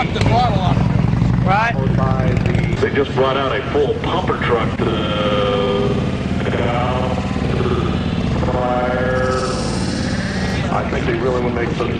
lock the throttle on it. Right. They just brought out a full pumper truck to fire. I think they really would make some.